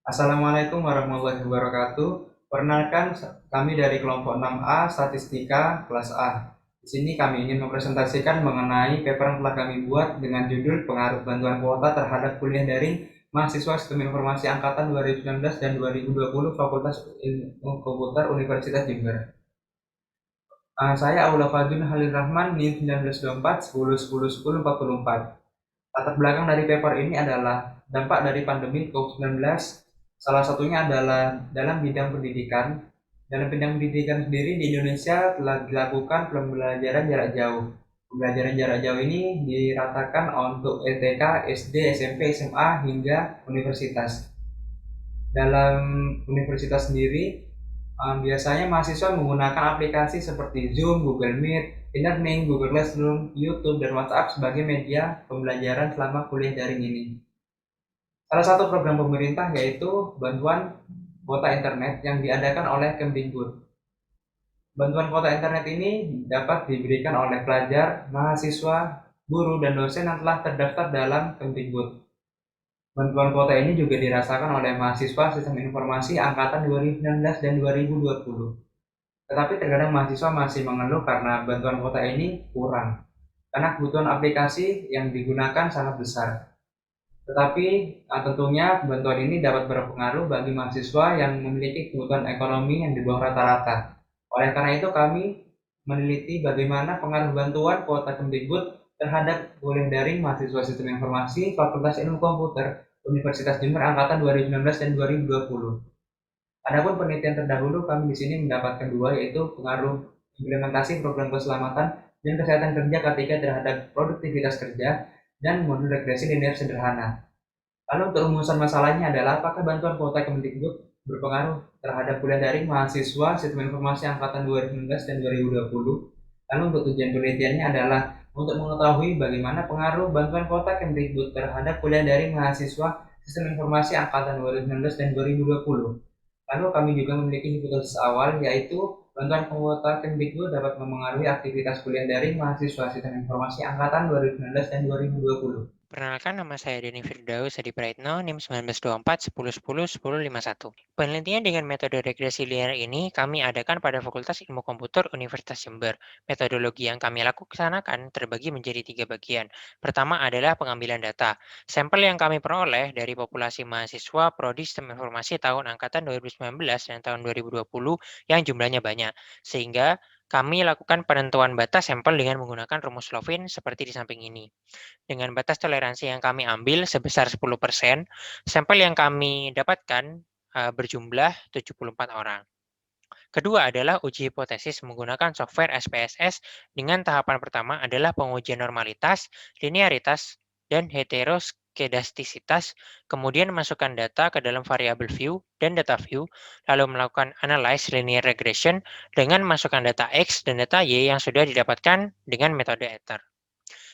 Assalamualaikum warahmatullahi wabarakatuh. Perkenalkan, kami dari kelompok 6A Statistika kelas A. Di sini kami ingin mempresentasikan mengenai paper yang telah kami buat dengan judul Pengaruh Bantuan Kuota Terhadap Kuliah Daring Mahasiswa Sistem Informasi Angkatan 2019 dan 2020 Fakultas Ilmu Komputer Universitas Jember. Saya Aula Fadun Halil Rahman, NIM 1924 10 10 10 44. Latar belakang dari paper ini adalah dampak dari pandemi COVID-19. Salah satunya adalah dalam bidang pendidikan. Dalam bidang pendidikan sendiri di Indonesia telah dilakukan pembelajaran jarak jauh. Pembelajaran jarak jauh ini diratakan untuk TK, SD, SMP, SMA, hingga universitas. Dalam universitas sendiri, biasanya mahasiswa menggunakan aplikasi seperti Zoom, Google Meet, e-learning, Google Classroom, YouTube, dan WhatsApp sebagai media pembelajaran selama kuliah daring ini. Salah satu program pemerintah yaitu bantuan kuota internet yang diadakan oleh Kemdikbud. Bantuan kuota internet ini dapat diberikan oleh pelajar, mahasiswa, guru, dan dosen yang telah terdaftar dalam Kemdikbud. Bantuan kuota ini juga dirasakan oleh mahasiswa Sistem Informasi Angkatan 2019 dan 2020. Tetapi terkadang mahasiswa masih mengeluh karena bantuan kuota ini kurang, karena kebutuhan aplikasi yang digunakan sangat besar. Tetapi tentunya bantuan ini dapat berpengaruh bagi mahasiswa yang memiliki kebutuhan ekonomi yang di bawah rata-rata. Oleh karena itu kami meneliti bagaimana pengaruh bantuan kuota Kemdikbud terhadap kuliah daring mahasiswa Sistem Informasi Fakultas Ilmu Komputer Universitas Jember angkatan 2019 dan 2020. Adapun penelitian terdahulu kami di sini mendapatkan dua, yaitu pengaruh implementasi program keselamatan dan kesehatan kerja ketika terhadap produktivitas kerja dan modul regresi linear sederhana. Lalu untuk rumusan masalahnya adalah apakah bantuan kuota Kemdikbud berpengaruh terhadap kuliah daring mahasiswa Sistem Informasi Angkatan 2019 dan 2020. Lalu untuk tujuan penelitiannya adalah untuk mengetahui bagaimana pengaruh bantuan kuota Kemdikbud terhadap kuliah daring mahasiswa Sistem Informasi Angkatan 2019 dan 2020. Lalu kami juga memiliki hipotesis awal, yaitu bantuan kuota Kemdikbud dapat memengaruhi aktivitas kuliah daring mahasiswa Sistem Informasi Angkatan 2019 dan 2020. Perkenalkan, nama saya Denny Firdaus Hadi Praitno, NIM 1924 10 10 10 51. Penelitian dengan metode regresi linear ini kami adakan pada Fakultas Ilmu Komputer Universitas Jember. Metodologi yang kami laksanakan terbagi menjadi 3 bagian. Pertama adalah pengambilan data. Sampel yang kami peroleh dari populasi mahasiswa Prodi Sistem Informasi tahun angkatan 2019 dan tahun 2020 yang jumlahnya banyak, sehingga kami lakukan penentuan batas sampel dengan menggunakan rumus Lovin seperti di samping ini. Dengan batas toleransi yang kami ambil sebesar 10%, sampel yang kami dapatkan berjumlah 74 orang. Kedua adalah uji hipotesis menggunakan software SPSS dengan tahapan pertama adalah pengujian normalitas, linearitas, dan heteroskedastisitas, kemudian masukkan data ke dalam variabel view dan data view, lalu melakukan analyze linear regression dengan masukkan data X dan data Y yang sudah didapatkan dengan metode Ether.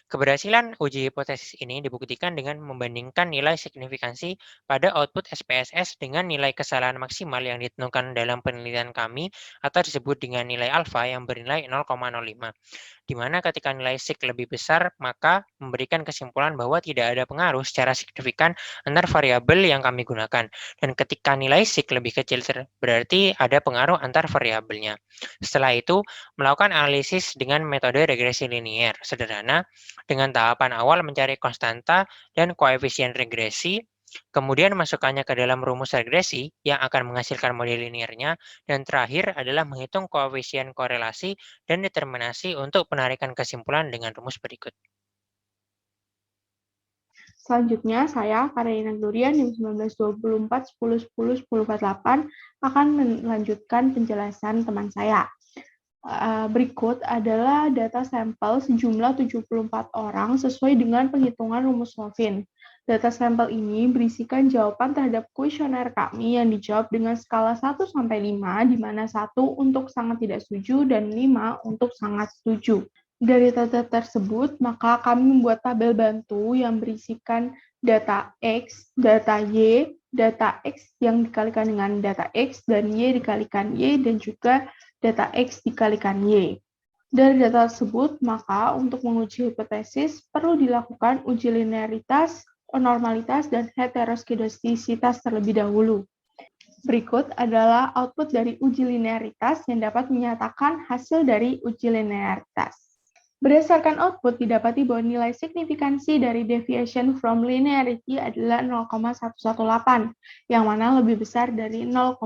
Keberhasilan uji hipotesis ini dibuktikan dengan membandingkan nilai signifikansi pada output SPSS dengan nilai kesalahan maksimal yang ditentukan dalam penelitian kami atau disebut dengan nilai alfa yang bernilai 0,05. Di mana ketika nilai sig lebih besar, maka memberikan kesimpulan bahwa tidak ada pengaruh secara signifikan antar variabel yang kami gunakan. Dan ketika nilai sig lebih kecil, berarti ada pengaruh antar variabelnya. Setelah itu, melakukan analisis dengan metode regresi linear sederhana, dengan tahapan awal mencari konstanta dan koefisien regresi, kemudian masukkannya ke dalam rumus regresi yang akan menghasilkan model linearnya, dan terakhir adalah menghitung koefisien korelasi dan determinasi untuk penarikan kesimpulan dengan rumus berikut. Selanjutnya, saya, Karina Durian, NIM 1924 10 10 10 48, akan melanjutkan penjelasan teman saya. Berikut adalah data sampel sejumlah 74 orang sesuai dengan penghitungan rumus Lovin. Data sampel ini berisikan jawaban terhadap kuesioner kami yang dijawab dengan skala 1-5, di mana 1 untuk sangat tidak setuju dan 5 untuk sangat setuju. Dari data tersebut, maka kami membuat tabel bantu yang berisikan data X, data Y, data X yang dikalikan dengan data X, dan Y dikalikan Y, dan juga data X dikalikan Y. Dari data tersebut, maka untuk menguji hipotesis perlu dilakukan uji linearitas, normalitas, dan heteroskedastisitas terlebih dahulu. Berikut adalah output dari uji linearitas yang dapat menyatakan hasil dari uji linearitas. Berdasarkan output, didapati bahwa nilai signifikansi dari deviation from linearity adalah 0,118, yang mana lebih besar dari 0,05.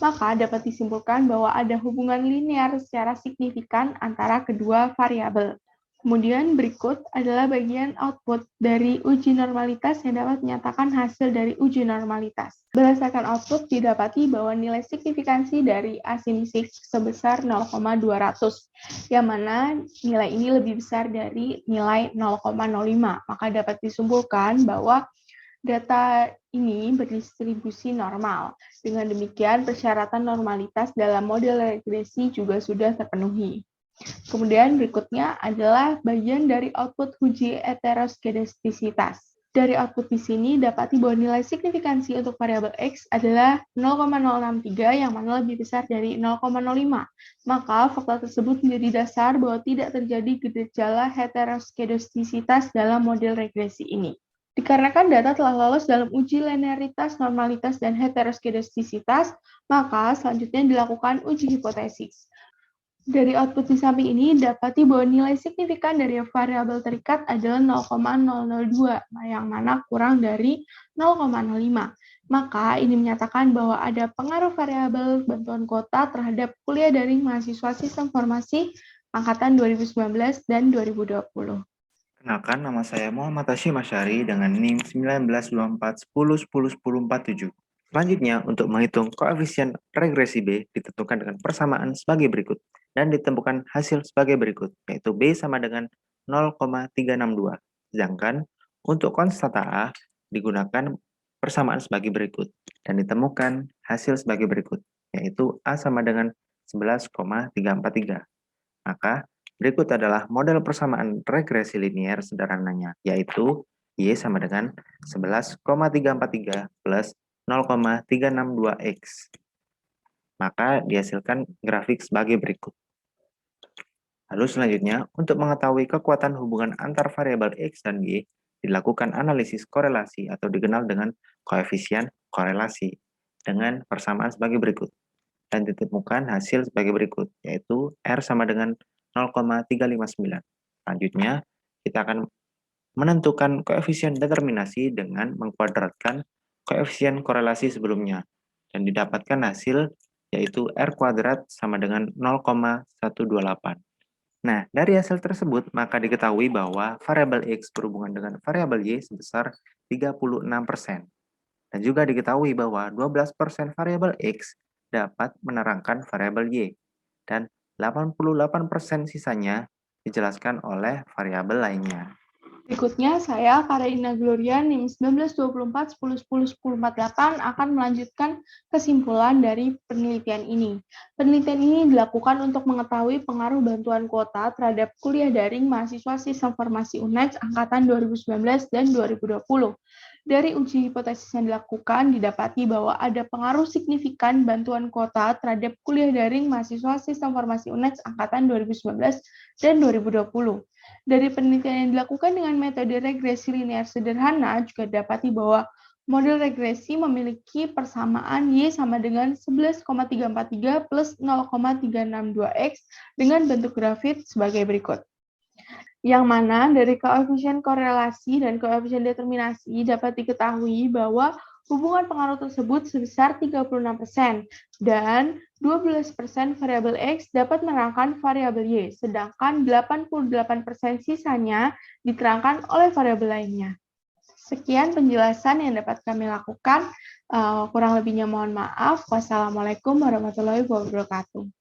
Maka dapat disimpulkan bahwa ada hubungan linear secara signifikan antara kedua variabel. Kemudian berikut adalah bagian output dari uji normalitas yang dapat menyatakan hasil dari uji normalitas. Berdasarkan output didapati bahwa nilai signifikansi dari asim6 sebesar 0,200, yang mana nilai ini lebih besar dari nilai 0,05. Maka dapat disimpulkan bahwa data ini berdistribusi normal. Dengan demikian, persyaratan normalitas dalam model regresi juga sudah terpenuhi. Kemudian berikutnya adalah bagian dari output uji heteroskedastisitas. Dari output di sini dapati bahwa nilai signifikansi untuk variabel X adalah 0,063 yang mana lebih besar dari 0,05. Maka fakta tersebut menjadi dasar bahwa tidak terjadi gejala heteroskedastisitas dalam model regresi ini. Dikarenakan data telah lolos dalam uji linearitas, normalitas, dan heteroskedastisitas, maka selanjutnya dilakukan uji hipotesis. Dari output di samping ini, dapati bahwa nilai signifikan dari variabel terikat adalah 0,002, yang mana kurang dari 0,05. Maka ini menyatakan bahwa ada pengaruh variabel bantuan kuota terhadap kuliah daring mahasiswa sistem informasi angkatan 2019 dan 2020. Kenalkan, nama saya Muhammad Hashim Asyari dengan NIM 192410101047. Selanjutnya, untuk menghitung koefisien regresi B ditentukan dengan persamaan sebagai berikut dan ditemukan hasil sebagai berikut, yaitu B sama dengan 0,362. Sedangkan untuk konstanta A digunakan persamaan sebagai berikut dan ditemukan hasil sebagai berikut, yaitu A sama dengan 11,343. Maka berikut adalah model persamaan regresi linier sederhananya, yaitu Y sama dengan 11,343 plus 0,362X. Maka dihasilkan grafik sebagai berikut. Lalu selanjutnya, untuk mengetahui kekuatan hubungan antar variabel X dan Y, dilakukan analisis korelasi atau dikenal dengan koefisien korelasi dengan persamaan sebagai berikut. Dan ditemukan hasil sebagai berikut, yaitu R sama dengan 0,359. Selanjutnya, kita akan menentukan koefisien determinasi dengan mengkuadratkan koefisien korelasi sebelumnya. Dan didapatkan hasil yaitu R kuadrat sama dengan 0,128. Nah, dari hasil tersebut, maka diketahui bahwa variabel X berhubungan dengan variabel Y sebesar 36%. Dan juga diketahui bahwa 12% variabel X dapat menerangkan variabel Y, dan 88% sisanya dijelaskan oleh variabel lainnya. Berikutnya, saya, Karina Gloria, NIM 192410101048 akan melanjutkan kesimpulan dari penelitian ini. Penelitian ini dilakukan untuk mengetahui pengaruh bantuan kuota terhadap kuliah daring mahasiswa sistem informasi UNED angkatan 2019 dan 2020. Dari uji hipotesis yang dilakukan, didapati bahwa ada pengaruh signifikan bantuan kuota terhadap kuliah daring mahasiswa sistem informasi UNED angkatan 2019 dan 2020. Dari penelitian yang dilakukan dengan metode regresi linear sederhana, juga dapati bahwa model regresi memiliki persamaan Y sama dengan 11,343 plus 0,362X dengan bentuk grafik sebagai berikut. Yang mana dari koefisien korelasi dan koefisien determinasi dapat diketahui bahwa hubungan pengaruh tersebut sebesar 36% dan 12% variabel X dapat menerangkan variabel Y, sedangkan 88% sisanya diterangkan oleh variabel lainnya. Sekian penjelasan yang dapat kami lakukan. Kurang lebihnya mohon maaf. Wassalamualaikum warahmatullahi wabarakatuh.